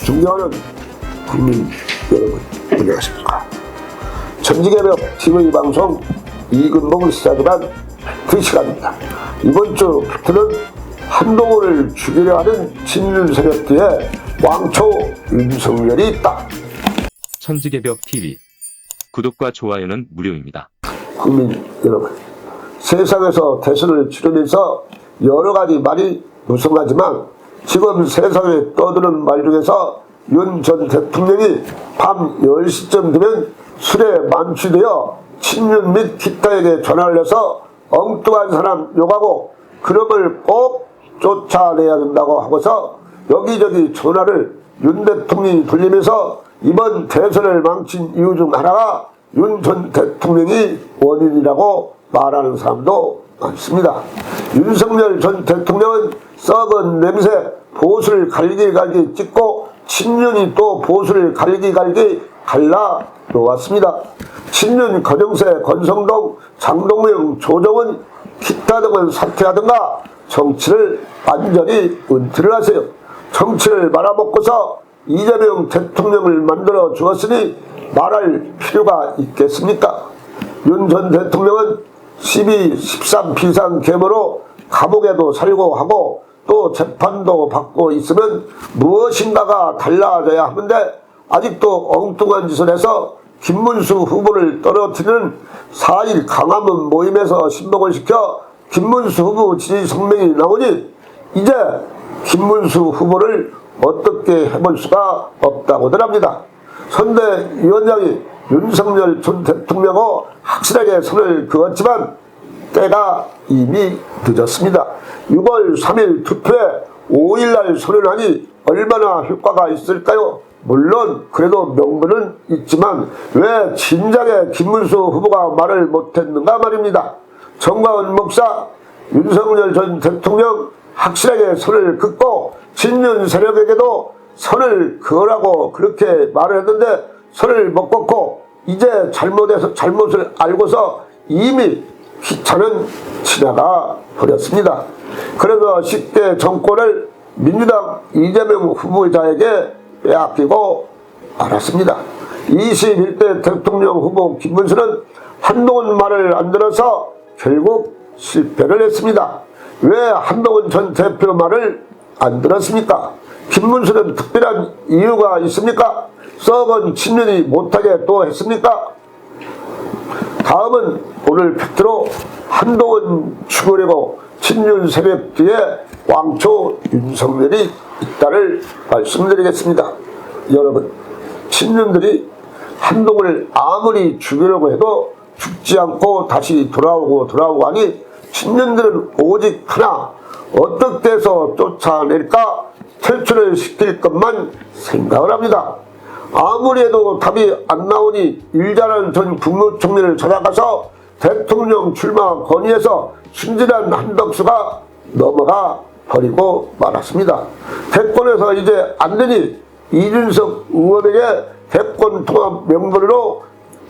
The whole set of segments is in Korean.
존경하는 국민 여러분, 안녕하십니까. 전직개벽 TV 방송 이근봉을 시작한 그 시간입니다. 이번 주 팩트는 한동훈을 죽이려 하는 친윤 세력 뒤에 왕초 윤석열이 있다. 천지개벽 TV 구독과 좋아요는 무료입니다. 국민 여러분, 세상에서 대선을 치르면서 여러 가지 말이 무성하지만 지금 세상에 떠드는 말 중에서 윤 전 대통령이 밤 10시쯤 되면 술에 만취되어 친윤 및 기타에게 전화를 해서 엉뚱한 사람 욕하고 그놈을 꼭 쫓아내야 된다고 하고서 여기저기 전화를 윤 대통령이 돌리면서 이번 대선을 망친 이유 중 하나가 윤 전 대통령이 원인이라고 말하는 사람도 많습니다. 윤석열 전 대통령은 썩은 냄새 보수를 갈기갈기 찍고 친윤이 또 보수를 갈기갈기 갈라 놓았습니다. 친윤 권영세, 권성동, 장동영, 조정은 기타 등은 사퇴하든가 정치를 완전히 은퇴를 하세요. 정치를 말아먹고서 이재명 대통령을 만들어 주었으니 말할 필요가 있겠습니까? 윤 전 대통령은 12, 13 비상계모로 감옥에도 살고 하고 또 재판도 받고 있으면 무엇인가가 달라져야 하는데 아직도 엉뚱한 짓을 해서 김문수 후보를 떨어뜨리는 4.1 강화문 모임에서 신복을 시켜 김문수 후보 지지 성명이 나오니 이제 김문수 후보를 어떻게 해볼 수가 없다고들 합니다. 선대위원장이 윤석열 전 대통령하고 확실하게 선을 그었지만 때가 이미 늦었습니다. 6월 3일 투표에 5일날 선언하니 얼마나 효과가 있을까요? 물론 그래도 명분은 있지만 왜 진작에 김문수 후보가 말을 못했는가 말입니다. 정광훈 목사, 윤석열 전 대통령 확실하게 선을 긋고 친윤 세력에게도 선을 그으라고 그렇게 말을 했는데 선을 못 긋고 이제 잘못을 알고서 이미 기차는 지나가 버렸습니다. 그래서 쉽게 정권을 민주당 이재명 후보자에게 빼앗기고 말았습니다. 21대 대통령 후보 김문수는 한동훈 말을 안 들어서 결국 실패를 했습니다. 왜 한동훈 전 대표 말을 안 들었습니까? 김문수는 특별한 이유가 있습니까? 썩은 친윤이 못하게 또 했습니까? 다음은 오늘 팩트로 한동훈 죽으려고 친윤 세력 뒤에 왕초 윤석열이 있다를 말씀드리겠습니다. 여러분, 친윤들이 한동훈을 아무리 죽이려고 해도 죽지 않고 다시 돌아오고 하니 친윤들은 오직 하나, 어떻게 해서 쫓아낼까 탈출을 시킬 것만 생각을 합니다. 아무리 해도 답이 안 나오니 일자란 전 국무총리를 찾아가서 대통령 출마 건의해서 순진한 한덕수가 넘어가 버리고 말았습니다. 대권에서 이제 안 되니 이준석 의원에게 대권 통합 명분으로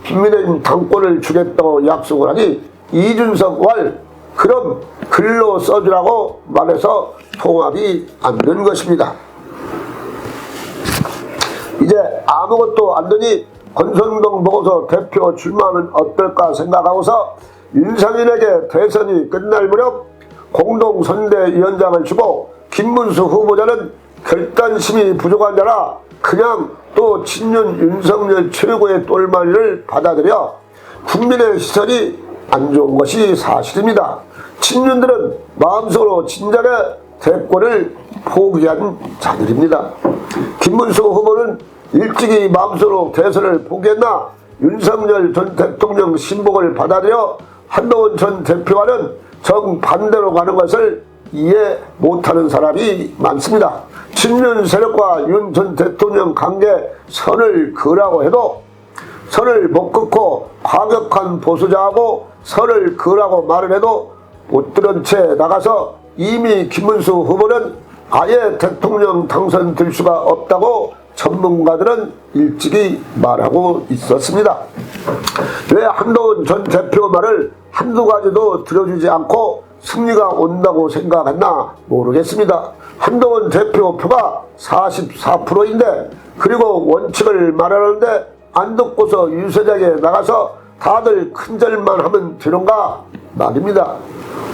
국민의힘 당권을 주겠다고 약속을 하니 이준석 왈 그럼 글로 써주라고 말해서 통합이 안 된 것입니다. 이제 아무것도 안 되니 권성동 보고서 대표 출마하면 어떨까 생각하고서 윤석열에게 대선이 끝날 무렵 공동선대위원장을 주고 김문수 후보자는 결단심이 부족한 자라 그냥 또 친윤 윤석열 최고의 똘마니를 받아들여 국민의 시선이 안 좋은 것이 사실입니다. 친윤들은 마음속으로 진작에 대권을 포기한 자들입니다. 김문수 후보는 일찍이 마음속으로 대선을 포기했나 윤석열 전 대통령 신복을 받아들여 한동훈 전 대표와는 정반대로 가는 것을 이해 못하는 사람이 많습니다. 친윤 세력과 윤 전 대통령 관계 선을 그으라고 해도 선을 못 긋고 과격한 보수자하고 선을 그으라고 말을 해도 못 들은 채 나가서 이미 김문수 후보는 아예 대통령 당선될 수가 없다고 전문가들은 일찍이 말하고 있었습니다. 왜 한동훈 전 대표 말을 한두 가지도 들어주지 않고 승리가 온다고 생각했나 모르겠습니다. 한동훈 대표 표가 44%인데 그리고 원칙을 말하는데 안 듣고서 유세장에 나가서 다들 큰절만 하면 되는가 말입니다.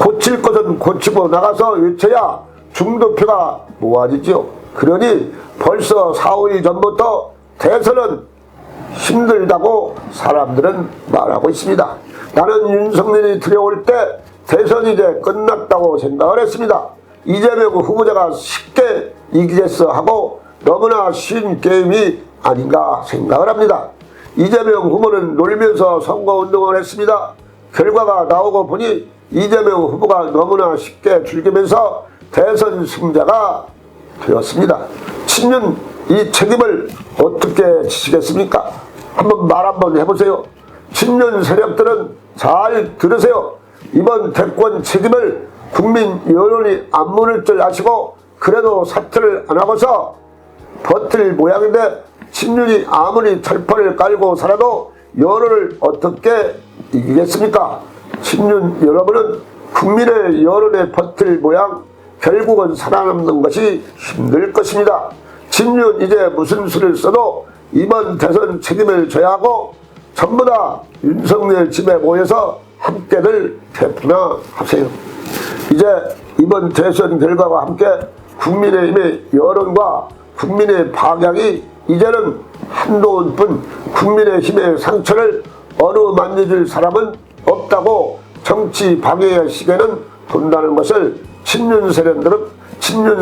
고칠 것은 고치고 나가서 외쳐야 중도표가 모아지지요. 그러니 벌써 4, 5일 전부터 대선은 힘들다고 사람들은 말하고 있습니다. 나는 윤석열이 들어올 때 대선이 이제 끝났다고 생각을 했습니다. 이재명 후보자가 쉽게 이기겠어 하고 너무나 쉬운 게임이 아닌가 생각을 합니다. 이재명 후보는 놀면서 선거운동을 했습니다. 결과가 나오고 보니 이재명 후보가 너무나 쉽게 즐기면서 대선 승자가 되었습니다. 친윤 이 책임을 어떻게 지시겠습니까? 한번 해보세요. 친윤 세력들은 잘 들으세요. 이번 대권 책임을 국민 여론이 안 물을 줄 아시고 그래도 사퇴를 안 하고서 버틸 모양인데 친윤이 아무리 철판을 깔고 살아도 여론을 어떻게 이기겠습니까? 친윤 여러분은 국민의 여론에 버틸 모양 결국은 살아남는 것이 힘들 것입니다. 친윤 이제 무슨 수를 써도 이번 대선 책임을 져야 하고 전부 다 윤석열 집에 모여서 함께를 대표하세요. 이제 이번 대선 결과와 함께 국민의힘의 여론과 국민의 방향이 이제는 한동훈뿐 국민의힘의 상처를 어루만져줄 사람은 없다고 정치 방해의 시계는 돈다는 것을 친윤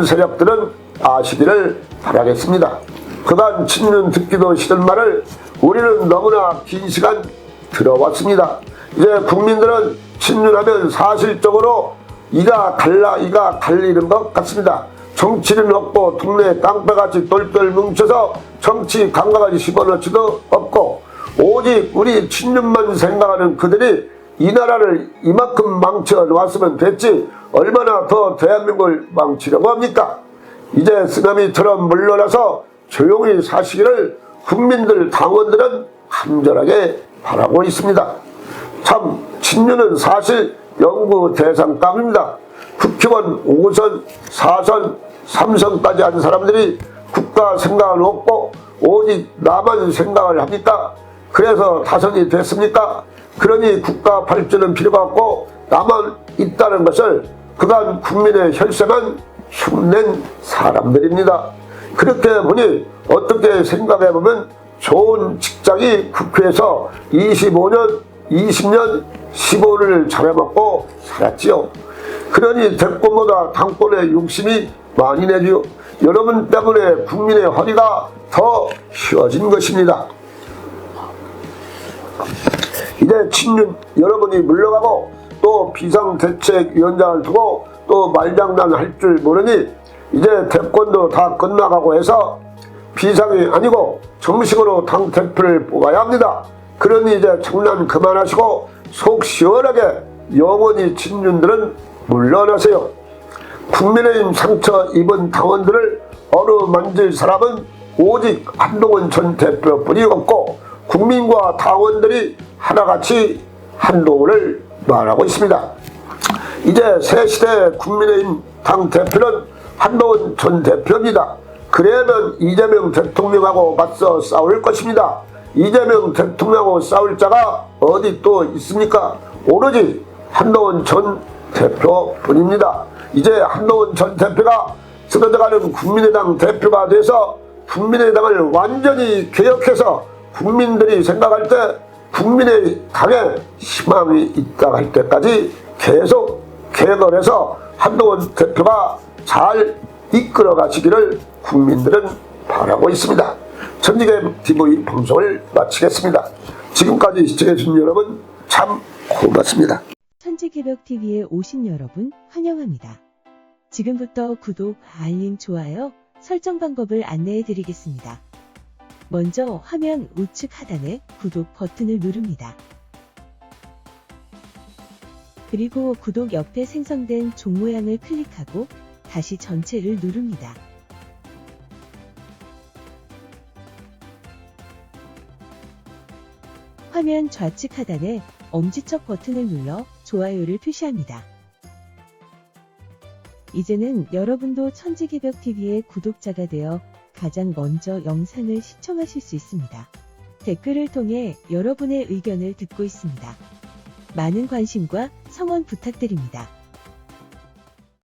세력들은 아시기를 바라겠습니다. 그간 친윤 듣기도 싫은 말을 우리는 너무나 긴 시간 들어왔습니다. 이제 국민들은 친윤하면 사실적으로 이가 갈리는 것 같습니다. 정치는 없고 동네 깡패같이 똘똘 뭉쳐서 정치 감각까지 집어넣지도 없고 오직 우리 친윤만 생각하는 그들이 이 나라를 이만큼 망쳐 놓았으면 됐지 얼마나 더 대한민국을 망치려고 합니까? 이제 쓰나미처럼 물러나서 조용히 사시기를 국민들 당원들은 간절하게 바라고 있습니다. 참 친윤은 사실 연구 대상감입니다. 국회의원 5선, 4선, 3선까지 한 사람들이 국가 생각은 없고 오직 나만 생각을 합니까? 그래서 다선이 됐습니까? 그러니 국가 발전은 필요가 없고 나만 있다는 것을 그간 국민의 혈세만 흉낸 사람들입니다. 그렇게 보니 어떻게 생각해보면 좋은 직장이 국회에서 25년, 20년, 15년을 잘해먹고 살았지요. 그러니 대권보다 당권의 욕심이 많이 내지요. 여러분 때문에 국민의 허리가 더 휘어진 것입니다. 이제 친윤 여러분이 물러가고 또 비상대책위원장을 두고 또 말장난할 줄 모르니 이제 대권도 다 끝나가고 해서 비상이 아니고 정식으로 당대표를 뽑아야 합니다. 그러니 이제 장난 그만하시고 속 시원하게 영원히 친윤들은 물러나세요. 국민의힘 상처 입은 당원들을 어루만질 사람은 오직 한동훈 전 대표뿐이 없고 국민과 당원들이 하나같이 한동훈을 말하고 있습니다. 이제 새시대 국민의힘 당대표는 한동훈 전 대표입니다. 그러면 이재명 대통령하고 맞서 싸울 것입니다. 이재명 대통령하고 싸울 자가 어디 또 있습니까? 오로지 한동훈 전 대표뿐입니다. 이제 한동훈 전 대표가 쓰러져가는 국민의당 대표가 돼서 국민의당을 완전히 개혁해서 국민들이 생각할 때 국민의당에 희망이 있다 할 때까지 계속 개혁을 해서 한동훈 대표가 잘 이끌어 가시기를 국민들은 바라고 있습니다. 천지개TV 방송을 마치겠습니다. 지금까지 시청해주신 여러분 참 고맙습니다. 천지개벽TV에 오신 여러분 환영합니다. 지금부터 구독, 알림, 좋아요, 설정 방법을 안내해 드리겠습니다. 먼저 화면 우측 하단에 구독 버튼을 누릅니다. 그리고 구독 옆에 생성된 종 모양을 클릭하고 다시 전체를 누릅니다. 화면 좌측 하단에 엄지척 버튼을 눌러 좋아요를 표시합니다. 이제는 여러분도 천지개벽TV의 구독자가 되어 가장 먼저 영상을 시청하실 수 있습니다. 댓글을 통해 여러분의 의견을 듣고 있습니다. 많은 관심과 성원 부탁드립니다.